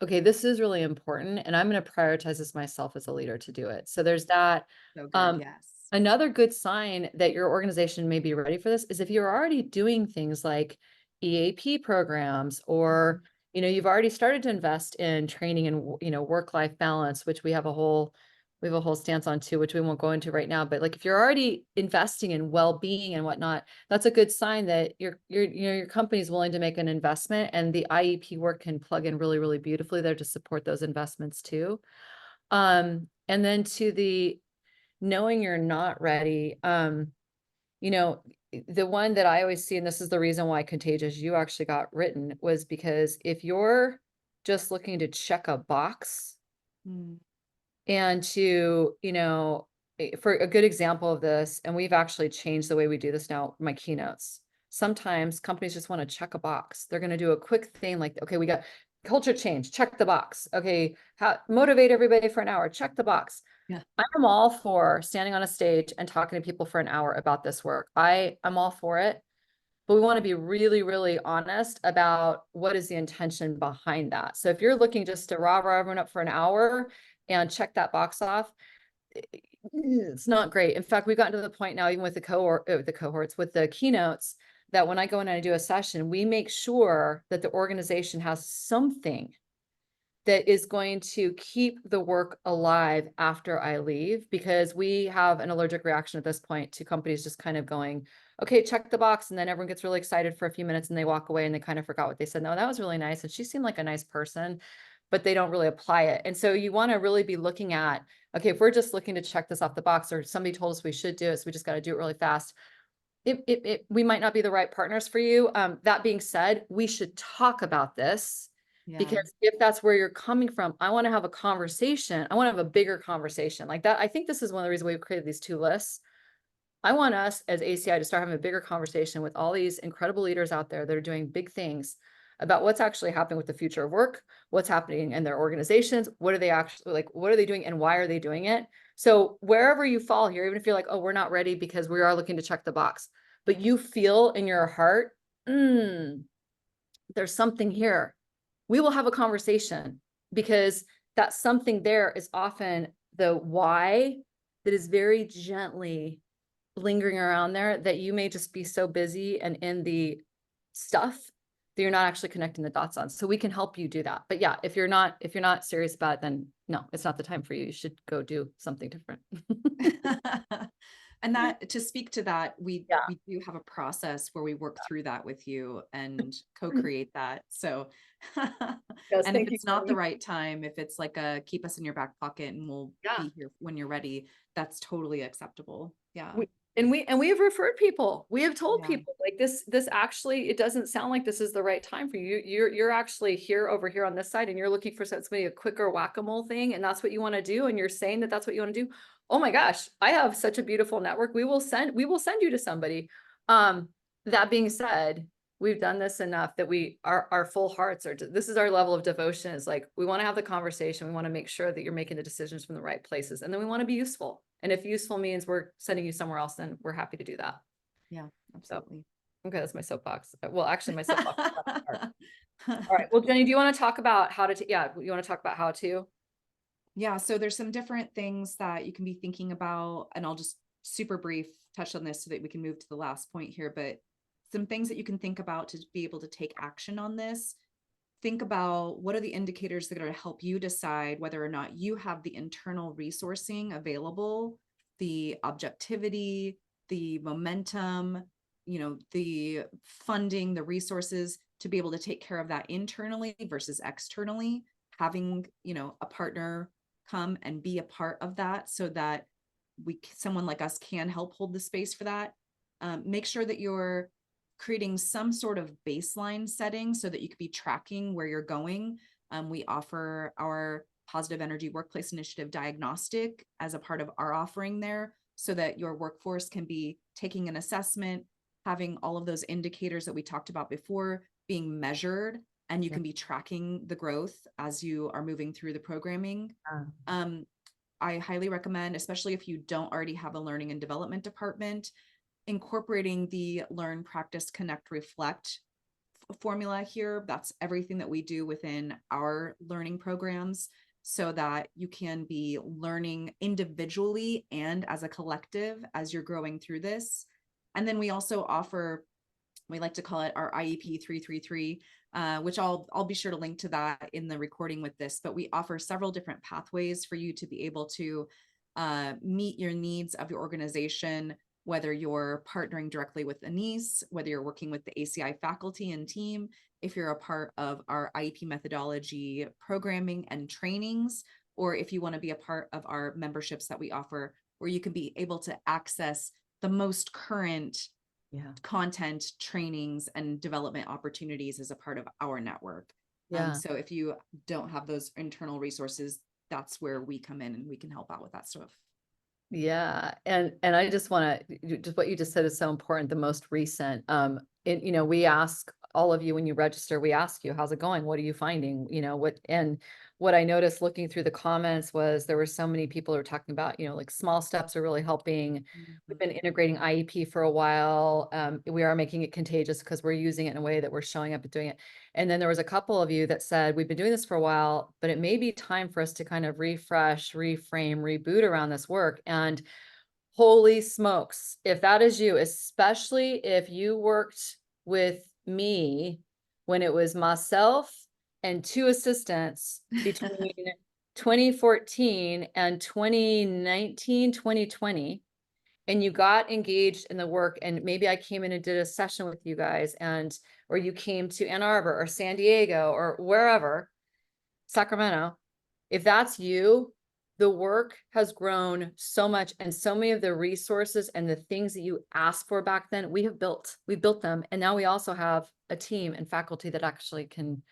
B: okay, this is really important, and I'm going to prioritize this myself as a leader to do it. So there's that.
A: So good.
B: Um,
A: Yes.
B: Another good sign that your organization may be ready for this is if you're already doing things like EAP programs, or, you've already started to invest in training and, work-life balance, which we have a whole stance on too, which we won't go into right now. But like, if you're already investing in well-being and whatnot, that's a good sign that your company is willing to make an investment, and the IEP work can plug in really, really beautifully there to support those investments too. And then to the knowing you're not ready, you know, the one that I always see, and this is the reason why Contagious You actually got written, was because if you're just looking to check a box,
A: Mm.
B: and to, for a good example of this, and we've actually changed the way we do this now, my keynotes. Sometimes companies just want to check a box. They're going to do a quick thing like, okay, we got culture change, check the box. Okay, motivate everybody for an hour, check the box.
A: Yeah.
B: I'm all for standing on a stage and talking to people for an hour about this work. I'm all for it, but we want to be really, really honest about what is the intention behind that. So if you're looking just to rah everyone up for an hour and check that box off, it's not great. In fact, we've gotten to the point now, even with with the keynotes, that when I go in and I do a session, we make sure that the organization has something that is going to keep the work alive after I leave, because we have an allergic reaction at this point to companies just kind of going, okay, check the box. And then everyone gets really excited for a few minutes and they walk away and they kind of forgot what they said. No, that was really nice. And she seemed like a nice person, but they don't really apply it. And so you want to really be looking at, okay, if we're just looking to check this off the box, or somebody told us we should do it, so we just got to do it really fast, we might not be the right partners for you. That being said, we should talk about this,
A: Yeah.
B: because if that's where you're coming from, I want to have a conversation. I want to have a bigger conversation like that. I think this is one of the reasons we've created these two lists. I want us as ACI to start having a bigger conversation with all these incredible leaders out there that are doing big things about what's actually happening with the future of work, what's happening in their organizations, what are they actually like, what are they doing and why are they doing it? So wherever you fall here, even if you're like, oh, we're not ready because we are looking to check the box, but you feel in your heart, there's something here, we will have a conversation, because that something there is often the why that is very gently lingering around there, that you may just be so busy and in the stuff that you're not actually connecting the dots on. So we can help you do that. But yeah, if you're not serious about it, then no, it's not the time for you. You should go do something different.
A: And that, to speak to that,
B: Yeah.
A: we do have a process where we work through that with you and co-create that. So
B: Yes,
A: and if
B: thank you,
A: it's not the
B: Jenny.
A: right time, if it's like a keep us in your back pocket and we'll
B: Yeah.
A: be here when you're ready, that's totally acceptable. Yeah.
B: We have referred people. We have told
A: Yeah.
B: people like this actually, it doesn't sound like this is the right time for you. You're actually over here on this side, and you're looking for somebody, a quicker whack-a-mole thing, and that's what you want to do, and you're saying that that's what you want to do. Oh my gosh, I have such a beautiful network. We will send you to somebody. That being said, we've done this enough that our full hearts are, this is our level of devotion, is like, we want to have the conversation. We want to make sure that you're making the decisions from the right places. And then we want to be useful. And if useful means we're sending you somewhere else, then we're happy to do that.
A: Yeah,
B: So,
A: absolutely.
B: okay, that's my soapbox. Well, actually my soapbox. All right. Well, Jenny, do you want to talk about how to, yeah, you want to talk about how to?
A: Yeah, so there's some different things that you can be thinking about, and I'll just super brief touch on this so that we can move to the last point here, but some things that you can think about to be able to take action on this. Think about what are the indicators that are going to help you decide whether or not you have the internal resourcing available, the objectivity, the momentum, the funding, the resources to be able to take care of that internally versus externally. Having, a partner come and be a part of that so that someone like us can help hold the space for that. Make sure that you're creating some sort of baseline setting so that you could be tracking where you're going. We offer our positive energy workplace initiative diagnostic as a part of our offering there so that your workforce can be taking an assessment, having all of those indicators that we talked about before being measured, and you
B: Yeah.
A: can be tracking the growth as you are moving through the programming. Um, I highly recommend, especially if you don't already have a learning and development department, incorporating the learn, practice, connect, reflect formula here. That's everything that we do within our learning programs so that you can be learning individually and as a collective as you're growing through this. And then we also offer, we like to call it our IEP 333, which I'll be sure to link to that in the recording with this, but we offer several different pathways for you to be able to meet your needs of your organization, whether you're partnering directly with Anese, whether you're working with the ACI faculty and team, if you're a part of our IEP methodology programming and trainings, or if you want to be a part of our memberships that we offer, where you can be able to access the most current
B: Yeah.
A: content, trainings, and development opportunities as a part of our network.
B: Yeah.
A: So if you don't have those internal resources, that's where we come in and we can help out with that stuff.
B: Yeah, and I just want to just what you just said is so important. The most recent, we ask all of you when you register, we ask you, how's it going? What are you finding? What I noticed looking through the comments was there were so many people who were talking about, like small steps are really helping. We've been integrating IEP for a while. We are making it contagious because we're using it in a way that we're showing up and doing it. And then there was a couple of you that said, we've been doing this for a while, but it may be time for us to kind of refresh, reframe, reboot around this work. And holy smokes, if that is you, especially if you worked with me when it was myself and two assistants between 2014 and 2019, 2020, and you got engaged in the work, and maybe I came in and did a session with you guys, or you came to Ann Arbor or San Diego or wherever, Sacramento, if that's you, the work has grown so much, and so many of the resources and the things that you asked for back then, we built them. And now we also have a team and faculty that actually can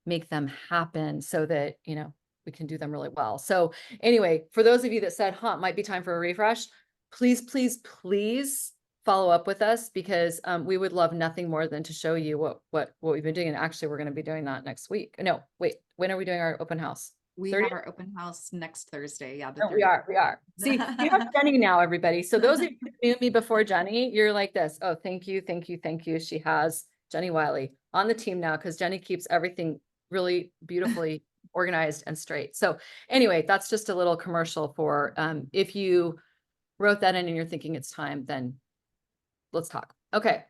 B: make them happen so that, we can do them really well. So anyway, for those of you that said, it might be time for a refresh, please, please, please follow up with us, because we would love nothing more than to show you what we've been doing. And actually, we're going to be doing that next week. No, wait, when are we doing our open house?
A: We
B: 30th?
A: have our open house next Thursday. Yeah, the
B: Oh,
A: 30th.
B: we are. See, you have Jenny now, everybody. So those of you who knew me before Jenny, you're like this. Oh, thank you, thank you, thank you. She has Jenny Wiley on the team now because Jenny keeps everything really beautifully organized and straight. So anyway, that's just a little commercial for if you wrote that in and you're thinking it's time, then let's talk. Okay.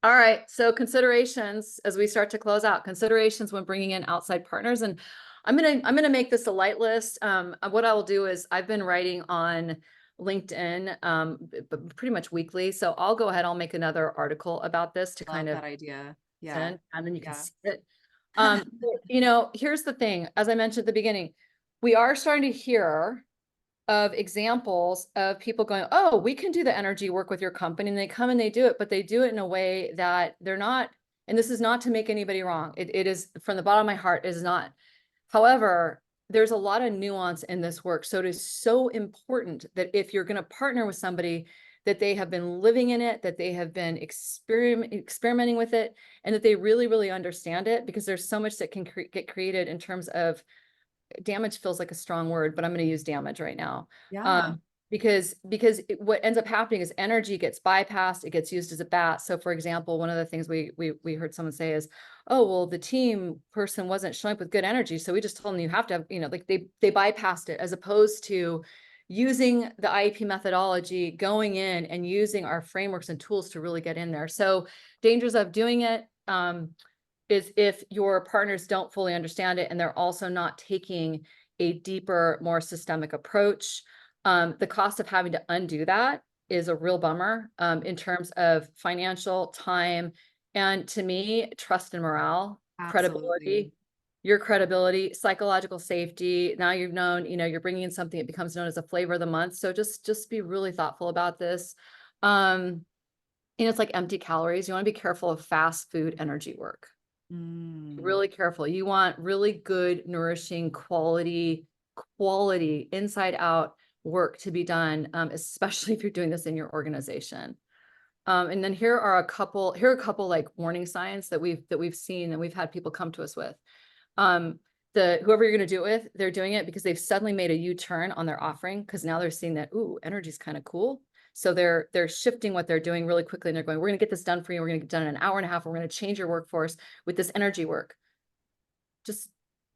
B: All right. So considerations as we start to close out, considerations when bringing in outside partners. And I'm gonna make this a light list. What I will do is I've been writing on LinkedIn pretty much weekly. So I'll go ahead, I'll make another article about this to kind
A: Love
B: of
A: that idea. Yeah.
B: send, and then you can
A: Yeah.
B: see it. Here's the thing, as I mentioned at the beginning, we are starting to hear of examples of people going, oh, we can do the energy work with your company, and they come and they do it, but they do it in a way that they're not, and this is not to make anybody wrong. It is from the bottom of my heart, it is not. However, there's a lot of nuance in this work. So it is so important that if you're going to partner with somebody, that they have been living in it, that they have been experimenting with it, and that they really, really understand it, because there's so much that can get created in terms of damage. Feels like a strong word, but I'm going to use damage right now.
A: Yeah.
B: what ends up happening is energy gets bypassed, it gets used as a bat. So for example, one of the things we heard someone say is, oh, well, the team person wasn't showing up with good energy. So we just told them you have to have, like they bypassed it, as opposed to using the IEP methodology, going in and using our frameworks and tools to really get in there. So dangers of doing it, is if your partners don't fully understand it and they're also not taking a deeper, more systemic approach. The cost of having to undo that is a real bummer, in terms of financial time, and to me, trust and morale,
A: Absolutely.
B: credibility, your credibility, psychological safety. Now you've known, you're bringing in something that becomes known as a flavor of the month. So just be really thoughtful about this. It's like empty calories. You want to be careful of fast food energy work.
A: Mm.
B: Really careful. You want really good, nourishing, quality inside out work to be done, especially if you're doing this in your organization. And then here are a couple like warning signs that we've seen and we've had people come to us with. Whoever you're going to do it with, they're doing it because they've suddenly made a U-turn on their offering, because now they're seeing that, ooh, energy is kind of cool. So they're shifting what they're doing really quickly, and they're going, we're going to get this done for you. We're going to get done in an hour and a half. We're going to change your workforce with this energy work. Just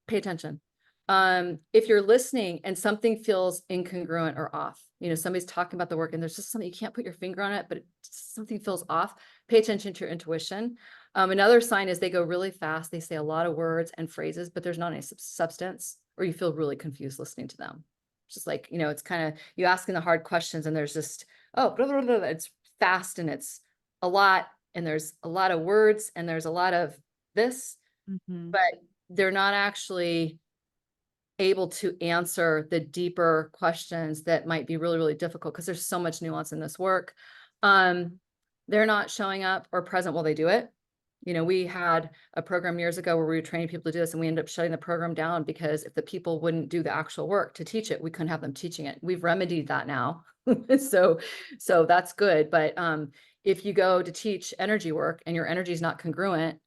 B: pay attention. If you're listening and something feels incongruent or off, somebody's talking about the work and there's just something, you can't put your finger on it, but something feels off, pay attention to your intuition. Another sign is they go really fast. They say a lot of words and phrases, but there's not any substance, or you feel really confused listening to them. It's just like, it's kind of you asking the hard questions and there's just, oh, blah, blah, blah, blah. It's fast and it's a lot, and there's a lot of words and there's a lot of this,
A: Mhm.
B: but they're not actually able to answer the deeper questions that might be really, really difficult, because there's so much nuance in this work. They're not showing up or present while they do it. We had a program years ago where we were training people to do this, and we ended up shutting the program down because if the people wouldn't do the actual work to teach it, we couldn't have them teaching it. We've remedied that now. So that's good. But if you go to teach energy work and your energy is not congruent,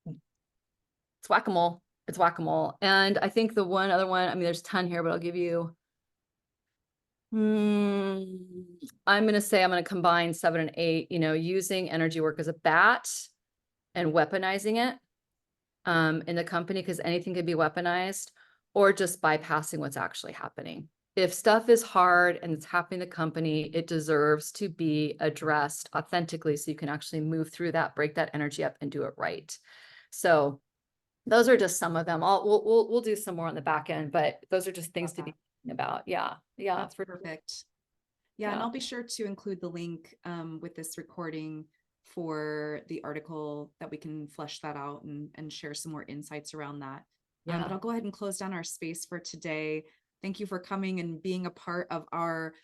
B: it's whack-a-mole. It's whack-a-mole. And I think the one other one, I mean, there's a ton here, but I'll give you, I'm going to combine 7 and 8, using energy work as a bat and weaponizing it in the company, because anything can be weaponized, or just bypassing what's actually happening. If stuff is hard and it's happening in the company, it deserves to be addressed authentically so you can actually move through that, break that energy up and do it right. So those are just some of them. We'll do some more on the back end, but those are just things
A: Love
B: to be
A: that.
B: thinking about. Yeah.
A: That's
B: For
A: perfect. Yeah, and
B: yeah.
A: I'll be sure to include the link with this recording for the article that we can flesh that out and share some more insights around that. But
B: Yeah.
A: I'll go ahead and close down our space for today. Thank you for coming and being a part of our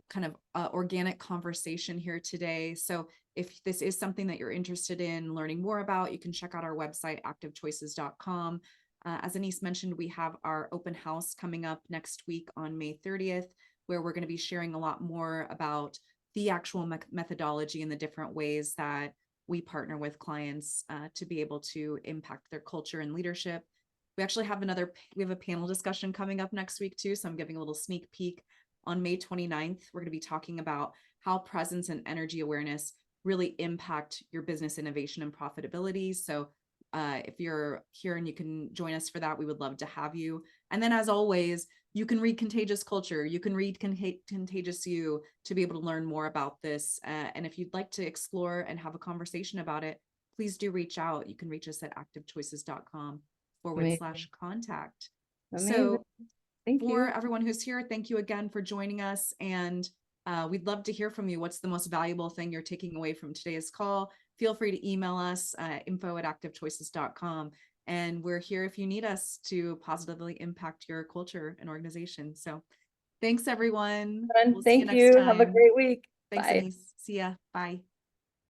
A: kind of organic conversation here today. So if this is something that you're interested in learning more about, you can check out our website, activechoices.com. As Anese mentioned, we have our open house coming up next week on May 30th, where we're going to be sharing a lot more about the actual methodology and the different ways that we partner with clients to be able to impact their culture and leadership. We actually have we have a panel discussion coming up next week too. So I'm giving a little sneak peek. On May 29th, we're going to be talking about how presence and energy awareness really impact your business innovation and profitability. So if you're here and you can join us for that, we would love to have you. And then, as always, you can read Contagious Culture. You can read Contagious You to be able to learn more about this. And if you'd like to explore and have a conversation about it, please do reach out. You can reach us at
B: Amazing.
A: activechoices.com/contact.
B: Amazing.
A: So
B: Thank
A: for
B: you.
A: everyone who's here, thank you again for joining us. And we'd love to hear from you. What's the most valuable thing you're taking away from today's call? Feel free to email us, info@activechoices.com. And we're here if you need us to positively impact your culture and organization. So thanks, everyone. We'll see you
B: Thank
A: next
B: you. Have a
A: time.
B: great week.
A: Thanks,
B: Bye.
A: Anese. See ya. Bye.